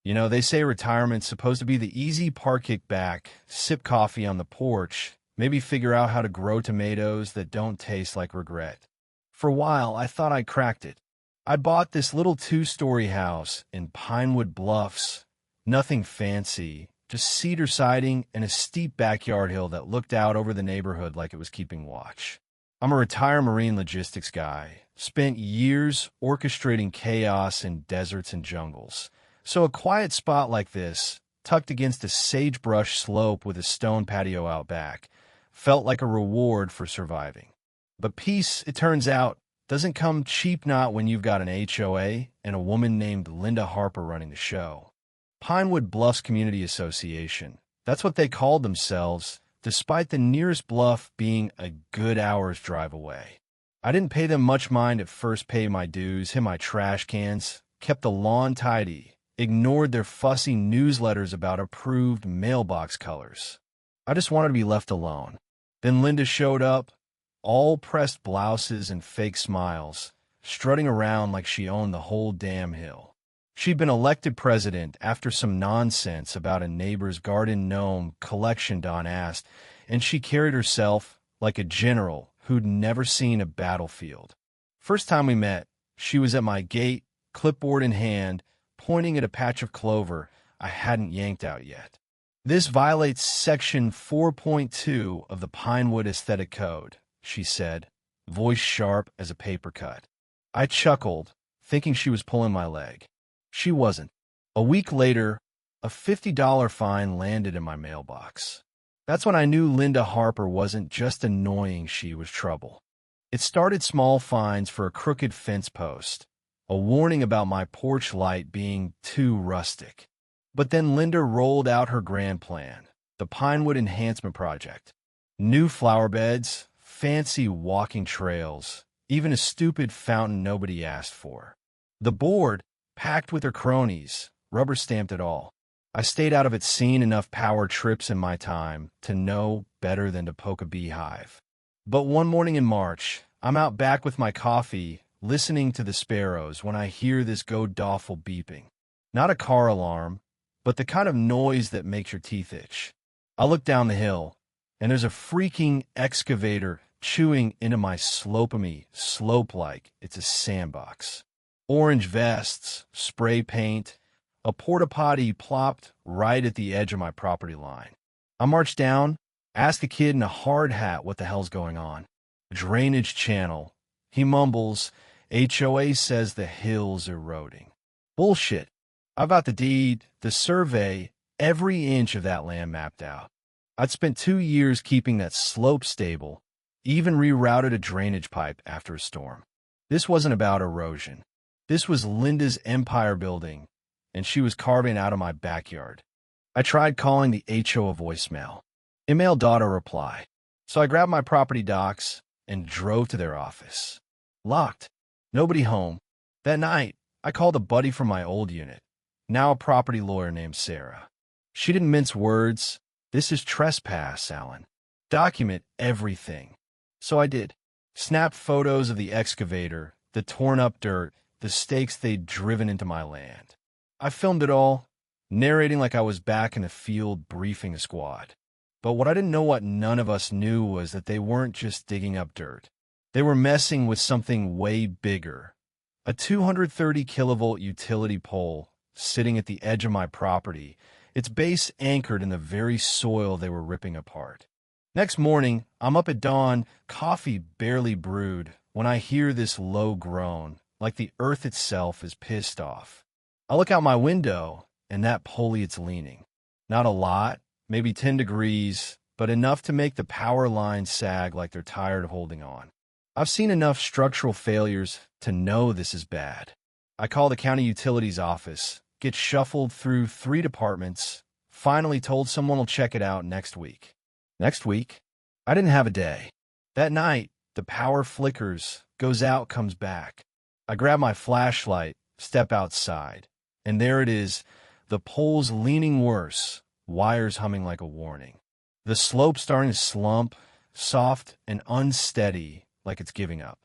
You know, they say retirement's supposed to be the easy part kick back, sip coffee on the porch, maybe figure out how to grow tomatoes that don't taste like regret. For a while, I thought I cracked it. I bought this little two-story house in Pinewood Bluffs. Nothing fancy, just cedar siding and a steep backyard hill that looked out over the neighborhood like it was keeping watch. I'm a retired marine logistics guy, spent years orchestrating chaos in deserts and jungles. So a quiet spot like this, tucked against a sagebrush slope with a stone patio out back, felt like a reward for surviving. But peace, it turns out, doesn't come cheap not when you've got an HOA and a woman named Linda Harper running the show. Pinewood Bluffs Community Association. That's what they called themselves, despite the nearest bluff being a good hour's drive away. I didn't pay them much mind at first, pay my dues, hit my trash cans, kept the lawn tidy, ignored their fussy newsletters about approved mailbox colors. I just wanted to be left alone. Then Linda showed up, all pressed blouses and fake smiles, strutting around like she owned the whole damn hill. She'd been elected president after some nonsense about a neighbor's garden gnome collection Don asked, and she carried herself like a general who'd never seen a battlefield. First time we met, she was at my gate, clipboard in hand, pointing at a patch of clover I hadn't yanked out yet. "This violates Section 4.2 of the Pinewood Aesthetic Code," she said, voice sharp as a paper cut. I chuckled, thinking she was pulling my leg. She wasn't. A week later, a $50 fine landed in my mailbox. That's when I knew Linda Harper wasn't just annoying, she was trouble. It started small fines for a crooked fence post, a warning about my porch light being too rustic. But then Linda rolled out her grand plan, the Pinewood Enhancement Project. New flower beds, fancy walking trails, even a stupid fountain nobody asked for. The board, packed with her cronies, rubber-stamped it all. I stayed out of it, seen enough power trips in my time to know better than to poke a beehive. But one morning in March, I'm out back with my coffee, listening to the sparrows, when I hear this god-awful beeping. Not a car alarm, but the kind of noise that makes your teeth itch. I look down the hill, and there's a freaking excavator chewing into my slope like it's a sandbox. Orange vests, spray paint, a porta potty plopped right at the edge of my property line. I march down, ask a kid in a hard hat what the hell's going on. Drainage channel. He mumbles, HOA says the hill's eroding. Bullshit. I've got the deed, the survey, every inch of that land mapped out. I'd spent 2 years keeping that slope stable, even rerouted a drainage pipe after a storm. This wasn't about erosion. This was Linda's empire building, and she was carving out of my backyard. I tried calling the HOA voicemail. Email daughter reply. So I grabbed my property docs and drove to their office. Locked. Nobody home. That night, I called a buddy from my old unit, now a property lawyer named Sarah. She didn't mince words. This is trespass, Alan. Document everything. So I did. Snapped photos of the excavator, the torn-up dirt, the stakes they'd driven into my land. I filmed it all, narrating like I was back in the field briefing a squad. But what I didn't know, what none of us knew, was that they weren't just digging up dirt. They were messing with something way bigger. A 230 kilovolt utility pole sitting at the edge of my property, its base anchored in the very soil they were ripping apart. Next morning, I'm up at dawn, coffee barely brewed, when I hear this low groan, like the earth itself is pissed off. I look out my window, and that pulley it's leaning. Not a lot, maybe 10 degrees, but enough to make the power lines sag like they're tired of holding on. I've seen enough structural failures to know this is bad. I call the county utilities office, get shuffled through 3 departments, finally told someone will check it out next week. Next week? I didn't have a day. That night, the power flickers, goes out, comes back. I grab my flashlight, step outside, and there it is, the pole's leaning worse, wires humming like a warning. The slope starting to slump, soft and unsteady, like it's giving up.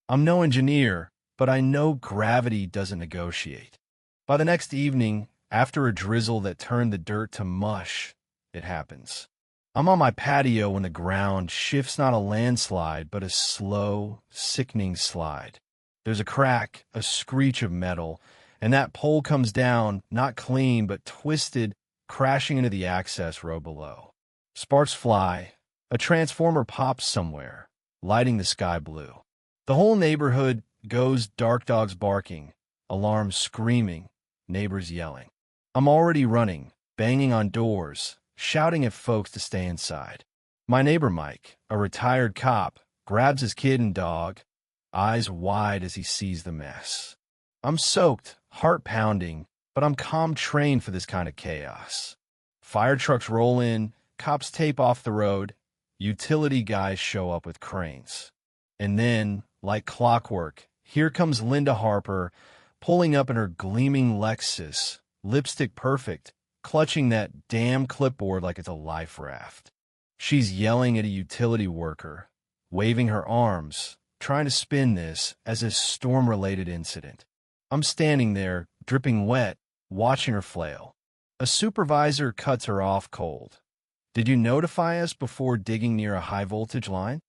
I'm no engineer, but I know gravity doesn't negotiate. By the next evening, After a drizzle that turned the dirt to mush, it happens. I'm on my patio when the ground shifts, not a landslide, but a slow, sickening slide. There's a crack, a screech of metal, and that pole comes down, not clean, but twisted, crashing into the access road below. Sparks fly. A transformer pops somewhere, lighting the sky blue. The whole neighborhood goes dark, dogs barking, alarms screaming, neighbors yelling. I'm already running, banging on doors, shouting at folks to stay inside. My neighbor Mike, a retired cop, grabs his kid and dog, eyes wide as he sees the mess. I'm soaked, heart pounding, but I'm calm, trained for this kind of chaos. Fire trucks roll in, cops tape off the road, utility guys show up with cranes. And then, like clockwork, here comes Linda Harper, pulling up in her gleaming Lexus, lipstick perfect, clutching that damn clipboard like it's a life raft. She's yelling at a utility worker, waving her arms, trying to spin this as a storm-related incident. I'm standing there, dripping wet, watching her flail. A supervisor cuts her off cold. "Did you notify us before digging near a high-voltage line?"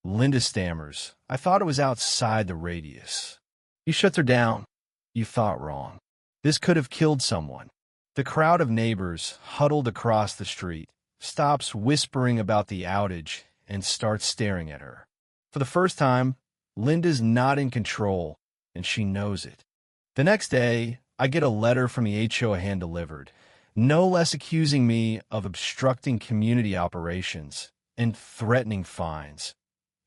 Linda stammers, "I thought it was outside the radius." He shuts her down. "You thought wrong. This could have killed someone." The crowd of neighbors, huddled across the street, stops whispering about the outage and starts staring at her. For the first time, Linda's not in control, and she knows it. The next day, I get a letter from the HOA hand-delivered, no less accusing me of obstructing community operations and threatening fines,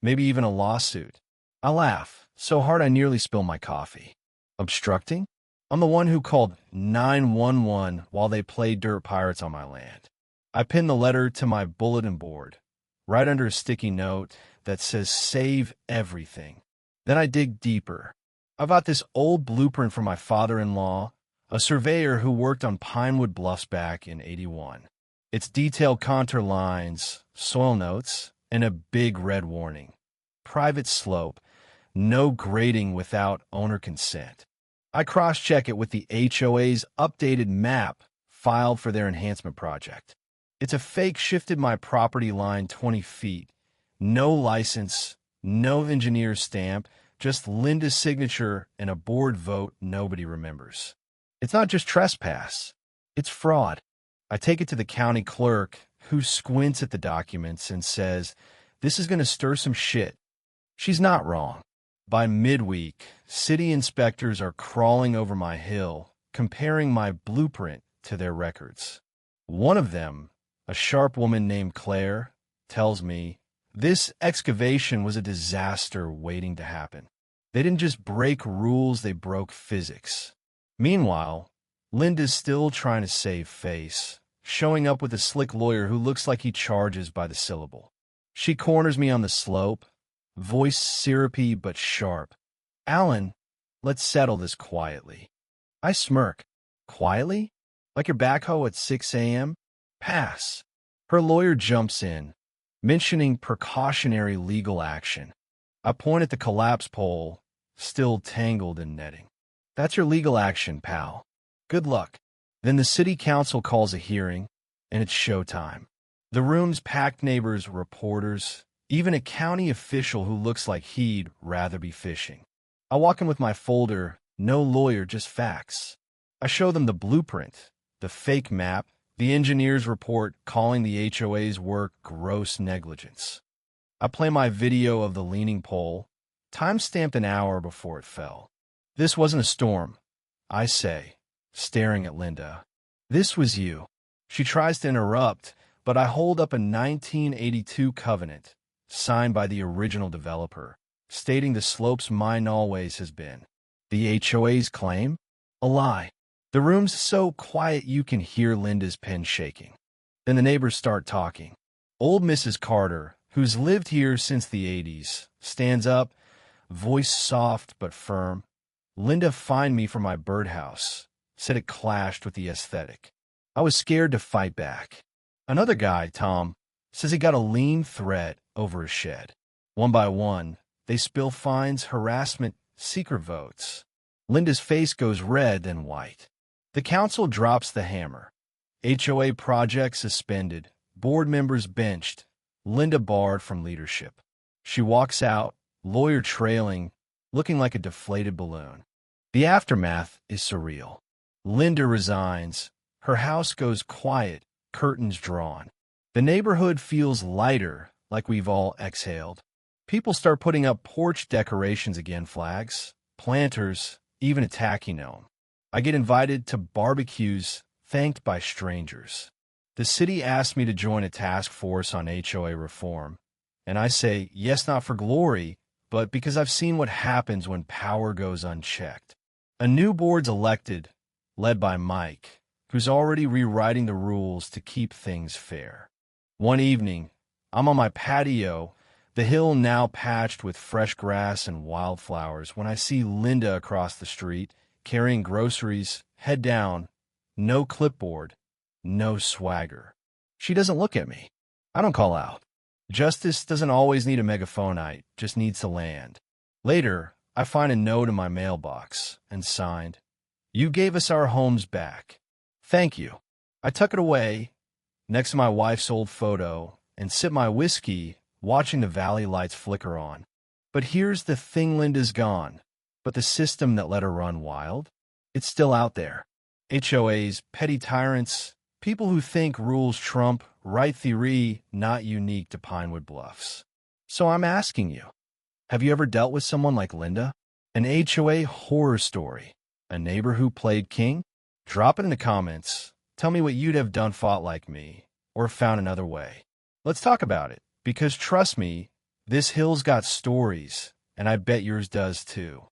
maybe even a lawsuit. I laugh, so hard I nearly spill my coffee. Obstructing? I'm the one who called 911 while they played Dirt Pirates on my land. I pin the letter to my bulletin board, right under a sticky note that says "Save everything." Then I dig deeper. I've got this old blueprint from my father-in-law, a surveyor who worked on Pinewood Bluffs back in '81. It's detailed contour lines, soil notes, and a big red warning. Private slope, no grading without owner consent. I cross-check it with the HOA's updated map filed for their enhancement project. It's a fake shifted my property line 20 feet. No license, no engineer's stamp, just Linda's signature and a board vote nobody remembers. It's not just trespass. It's fraud. I take it to the county clerk, who squints at the documents and says, "This is going to stir some shit." She's not wrong. By midweek, city inspectors are crawling over my hill, comparing my blueprint to their records. One of them, a sharp woman named Claire, tells me, "This excavation was a disaster waiting to happen. They didn't just break rules, they broke physics." Meanwhile, Linda's still trying to save face, showing up with a slick lawyer who looks like he charges by the syllable. She corners me on the slope, voice syrupy but sharp. "Alan, let's settle this quietly." I smirk. "Quietly? Like your backhoe at 6 a.m.? Pass." Her lawyer jumps in, mentioning precautionary legal action. I point at the collapse pole, still tangled in netting. "That's your legal action, pal. Good luck." Then the city council calls a hearing, and it's showtime. The room's packed, neighbors, reporters, even a county official who looks like he'd rather be fishing. I walk in with my folder, no lawyer, just facts. I show them the blueprint, the fake map, the engineer's report calling the HOA's work gross negligence. I play my video of the leaning pole, time-stamped an hour before it fell. "This wasn't a storm," I say, staring at Linda. "This was you." She tries to interrupt, but I hold up a 1982 covenant, signed by the original developer, stating the slope's mine always has been. The HOA's claim? A lie. The room's so quiet you can hear Linda's pen shaking. Then the neighbors start talking. Old Mrs. Carter, who's lived here since the '80s, stands up, voice soft but firm. "Linda fined me for my birdhouse," said it clashed with the aesthetic. I was scared to fight back. Another guy, Tom, says he got a lean threat over a shed. One by one, they spill fines, harassment, secret votes. Linda's face goes red, then white. The council drops the hammer. HOA project suspended. Board members benched. Linda barred from leadership. She walks out, lawyer trailing, looking like a deflated balloon. The aftermath is surreal. Linda resigns. Her house goes quiet, curtains drawn. The neighborhood feels lighter, like we've all exhaled. People start putting up porch decorations again, flags, planters, even a tacky gnome. I get invited to barbecues, thanked by strangers. The city asked me to join a task force on HOA reform, and I say yes, not for glory, but because I've seen what happens when power goes unchecked. A new board's elected, led by Mike, who's already rewriting the rules to keep things fair. One evening, I'm on my patio, the hill now patched with fresh grass and wildflowers, when I see Linda across the street, carrying groceries, head down, no clipboard, no swagger. She doesn't look at me. I don't call out. Justice doesn't always need a megaphonite, just needs to land. Later, I find a note in my mailbox, and signed, "You gave us our homes back. Thank you." I tuck it away, next to my wife's old photo, and sip my whiskey, watching the valley lights flicker on. But here's the thing: Linda's gone. But the system that let her run wild, it's still out there. HOAs, petty tyrants, people who think rules trump right theory, not unique to Pinewood Bluffs. So I'm asking you, have you ever dealt with someone like Linda? An HOA horror story? A neighbor who played king? Drop it in the comments. Tell me what you'd have done, fought like me, or found another way. Let's talk about it, because trust me, this hill's got stories, and I bet yours does too.